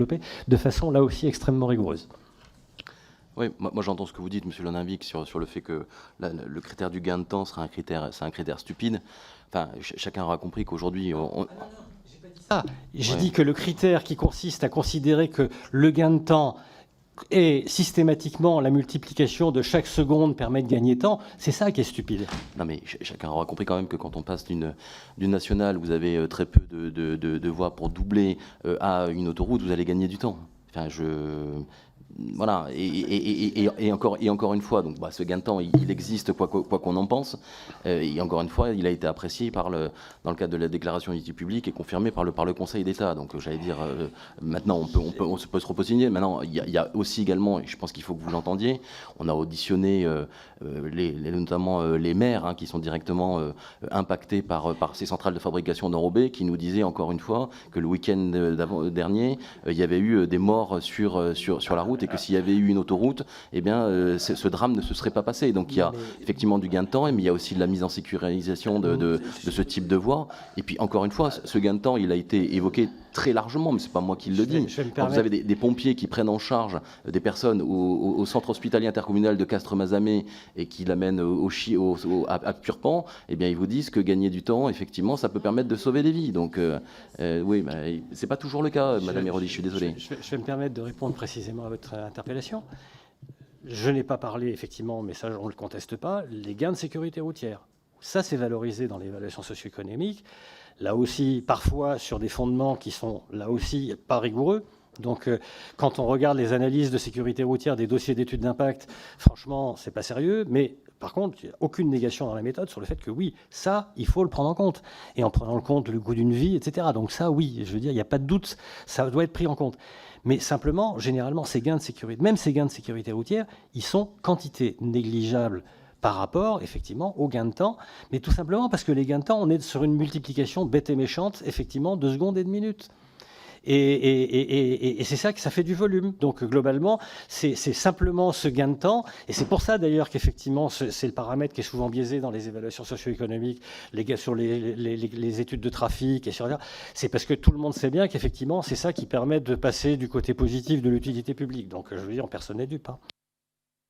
développer de façon là aussi extrêmement rigoureuse. Oui, moi j'entends ce que vous dites, Monsieur Lonninvic, sur le fait que le critère du gain de temps sera c'est un critère stupide. Enfin, chacun aura compris qu'aujourd'hui... J'ai dit que le critère qui consiste à considérer que le gain de temps est systématiquement la multiplication de chaque seconde permet de gagner temps, c'est ça qui est stupide. Non mais chacun aura compris quand même que quand on passe d'une nationale, vous avez très peu de voies pour doubler à une autoroute, vous allez gagner du temps. Enfin, voilà, et encore une fois, donc, ce gain de temps, il existe quoi qu'on en pense, et encore une fois, il a été apprécié dans le cadre de la déclaration d'utilité publique et confirmé par le Conseil d'État. Donc j'allais dire, maintenant on peut se repositionner. Maintenant, il y a aussi également, et je pense qu'il faut que vous l'entendiez, on a auditionné notamment les maires qui sont directement impactés par ces centrales de fabrication d'enrobés, qui nous disaient encore une fois que le week-end dernier, il y avait eu des morts sur la route, et que s'il y avait eu une autoroute, eh bien, ce drame ne se serait pas passé. Donc il y a effectivement du gain de temps, mais il y a aussi de la mise en sécurisation de ce type de voie. Et puis encore une fois, ce gain de temps, il a été évoqué très largement, mais c'est pas moi qui le dis. Quand vous avez des pompiers qui prennent en charge des personnes au centre hospitalier intercommunal de Castres-Mazamet et qui l'amènent à Purpan, eh bien ils vous disent que gagner du temps, effectivement, ça peut permettre de sauver des vies. Donc oui, c'est pas toujours le cas, Madame Hérodi, je suis désolé. Je vais me permettre de répondre précisément à votre interpellation. Je n'ai pas parlé, effectivement, mais ça on ne le conteste pas, les gains de sécurité routière. Ça, c'est valorisé dans l'évaluation socio-économique. Là aussi, parfois sur des fondements qui sont, là aussi, pas rigoureux. Donc, quand on regarde les analyses de sécurité routière des dossiers d'études d'impact, franchement, c'est pas sérieux. Mais par contre, il n'y a aucune négation dans la méthode sur le fait que oui, ça, il faut le prendre en compte. Et en prenant en compte le coût d'une vie, etc. Donc ça, oui, je veux dire, il n'y a pas de doute, ça doit être pris en compte. Mais simplement, généralement, ces gains de sécurité, même ces gains de sécurité routière, ils sont quantité négligeables par rapport, effectivement, aux gains de temps, mais tout simplement parce que les gains de temps, on est sur une multiplication bête et méchante, effectivement, de secondes et de minutes. Et c'est ça que ça fait du volume. Donc globalement, c'est simplement ce gain de temps. Et c'est pour ça d'ailleurs qu'effectivement, c'est le paramètre qui est souvent biaisé dans les évaluations socio-économiques, sur les études de trafic. C'est parce que tout le monde sait bien qu'effectivement, c'est ça qui permet de passer du côté positif de l'utilité publique. Donc je veux dire, personne n'est dupe.